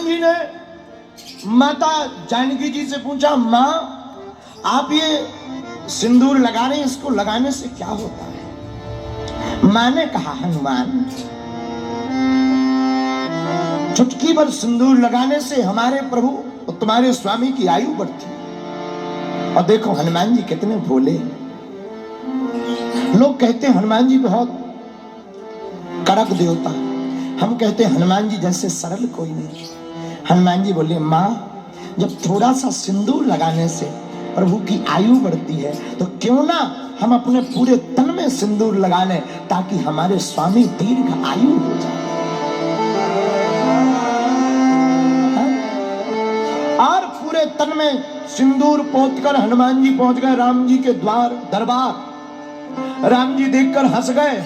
जी ने माता जानकी जी से पूछा, माँ आप ये सिंदूर लगा रहे हैं, इसको लगाने से क्या होता है? माँ ने कहा, हनुमान चुटकी भर सिंदूर लगाने से हमारे प्रभु और तुम्हारे स्वामी की आयु बढ़ती है। और देखो हनुमान जी कितने भोले हैं। लोग कहते हैं हनुमान जी बहुत कड़क देवता, हम कहते हैं हनुमान जी जैसे सरल कोई नहीं। हनुमान जी बोले, माँ जब थोड़ा सा सिंदूर लगाने से प्रभु की आयु बढ़ती है तो क्यों ना हम अपने पूरे तन में सिंदूर लगा लें ताकि हमारे स्वामी दीर्घ आयु हो जाए। और पूरे तन में सिंदूर पोतकर हनुमान जी पहुंच गए राम जी के द्वार दरबार। राम जी देखकर हंस गए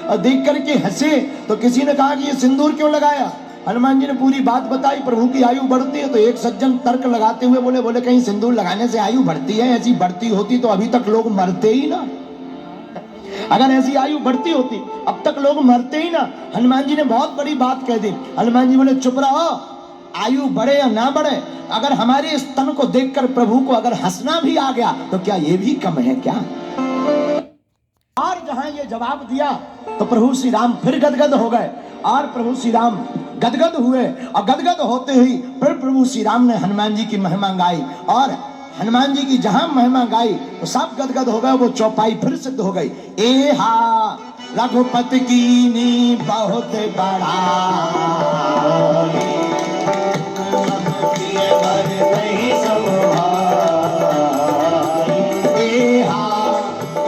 और देख करके हंसे तो किसी ने कहा कि ये सिंदूर क्यों लगाया? हनुमान जी ने पूरी बात बताई, प्रभु की आयु बढ़ती है। तो एक सज्जन तर्क लगाते हुए बोले कहीं सिंदूर लगाने से आयु बढ़ती है? ऐसी बढ़ती होती तो अभी तक लोग मरते ही ना। अगर ऐसी आयु बढ़ती होती अब तक लोग मरते ही ना। हनुमान जी ने बहुत बड़ी बात कह दी। हनुमान जी बोले, चुप रहो, आयु बढ़े या ना बढ़े, अगर हमारे इस तन को देखकर प्रभु को अगर हंसना भी आ गया तो क्या ये भी कम है क्या? और जहां ये जवाब दिया तो प्रभु श्री राम फिर गदगद हो गए। और प्रभु श्री राम गदगद हुए और गदगद होते ही फिर प्रभु श्री राम ने हनुमान जी की महिमा गाई। और हनुमान जी की जहां महिमा गाई तो सब गदगद हो गए। वो चौपाई फिर सिद्ध हो गई। ए हा रघुपति कीनी बहुत बड़ा,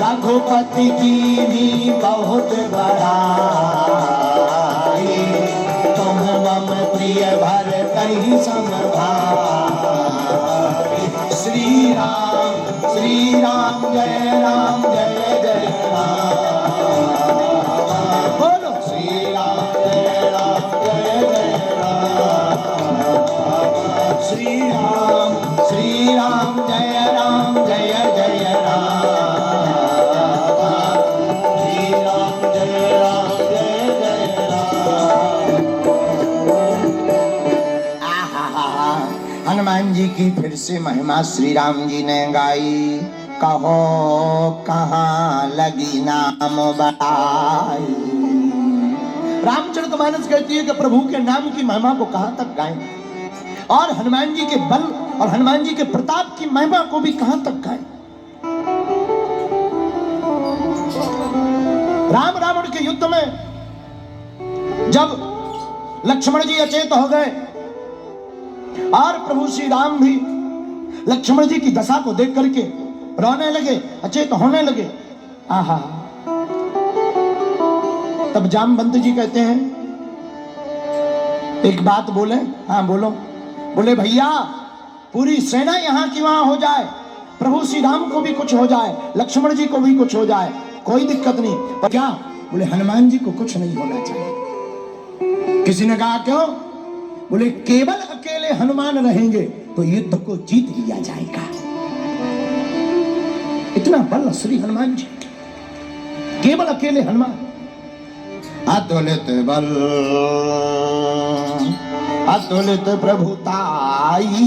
रघुपति की भी बहुत बड़ाई, तुम मम प्रिय भर कहीं समभाई। श्री राम जय जय राम। बोलो श्री राम जय राम। श्री राम जय राम। हनुमान जी की फिर से महिमा श्री राम जी ने गाई। कहो कहाँ लगी नाम बढ़ाई। रामचरितमानस कहती है कि प्रभु के नाम की महिमा को कहां तक गाएं, और हनुमान जी के बल और हनुमान जी के प्रताप की महिमा को भी कहां तक गाएं। राम रावण के युद्ध में जब लक्ष्मण जी अचेत हो गए और प्रभु श्री राम भी लक्ष्मण जी की दशा को देख करके रोने लगे, अचेत होने लगे। आहा, तब जामवंत जी कहते हैं, एक बात बोले। हाँ बोलो। बोले भैया पूरी सेना यहां की वहां हो जाए, प्रभु श्री राम को भी कुछ हो जाए, लक्ष्मण जी को भी कुछ हो जाए, कोई दिक्कत नहीं, पर क्या? बोले हनुमान जी को कुछ नहीं होना चाहिए। किसी ने कहा क्यों? बोले केवल अकेले हनुमान रहेंगे तो युद्ध को जीत लिया जाएगा। इतना बल श्री हनुमान जी, केवल अकेले हनुमान। अतुलित बल अतुलित प्रभुताई।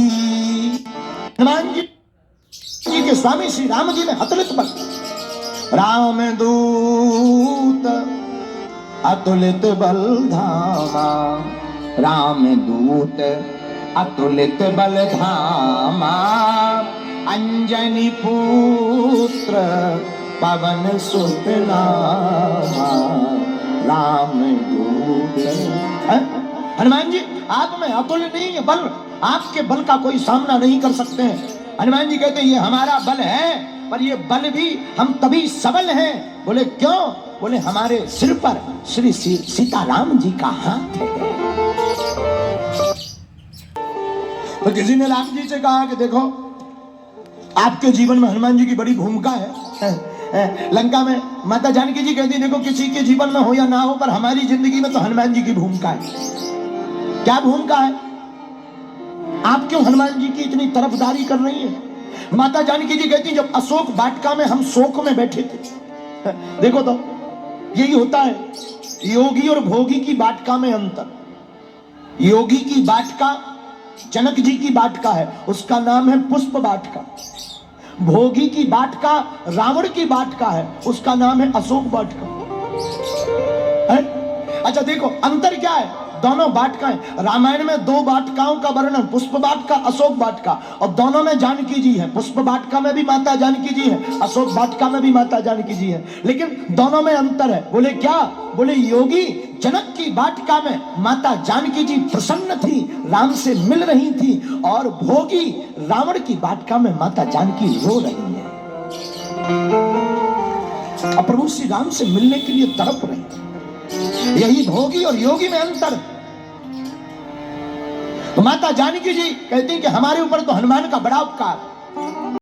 हनुमान जी के स्वामी श्री राम जी में अतुलित बल। राम दूत अतुलित बल धामा, राम दूत अतुलित बल धामा, अंजनी पुत्र पवन सुत नामा, राम दूत। हनुमान जी आप में अतुल्य नहीं है बल, आपके बल का कोई सामना नहीं कर सकते हैं। हनुमान जी कहते हैं ये हमारा बल है, पर ये बल भी हम तभी सबल हैं। बोले क्यों? बोले हमारे सिर पर श्री सीताराम जी का हाथ है। तो किसी ने राम जी से कहा कि देखो आपके जीवन में हनुमान जी की बड़ी भूमिका है। लंका में माता जानकी जी कहती देखो किसी के जीवन में हो या ना हो, पर हमारी जिंदगी में तो हनुमान जी की भूमिका है। क्या भूमिका है? आप क्यों हनुमान जी की इतनी तरफदारी कर रही है? माता जानकी जी कहती जब अशोक वाटिका में हम शोक में बैठे थे, देखो तो यही होता है योगी और भोगी की वाटिका में अंतर। योगी की वाटिका जनक जी की वाटिका है, उसका नाम है पुष्प वाटिका। भोगी की वाटिका रावण की वाटिका है, उसका नाम है अशोक वाटिका। अच्छा देखो अंतर क्या है, दोनों वाटिकाएं, रामायण में दो वाटिकाओं का वर्णन, पुष्प वाटिका अशोक वाटिका, और दोनों में जानकी जी है। पुष्प वाटिका में भी माता जानकी जी है, अशोक वाटिका में भी माता जानकी जी है, लेकिन दोनों में अंतर है। बोले क्या? बोले योगी जनक की वाटिका में माता जानकी जी प्रसन्न थी, राम से मिल रही थी, और भोगी रावण की वाटिका में माता जानकी रो रही है, और प्रभु श्री राम से मिलने के लिए तड़प रही है। यही भोगी और योगी में अंतर। तो माता जानकी जी कहती कि हमारे ऊपर तो हनुमान का बड़ा उपकार,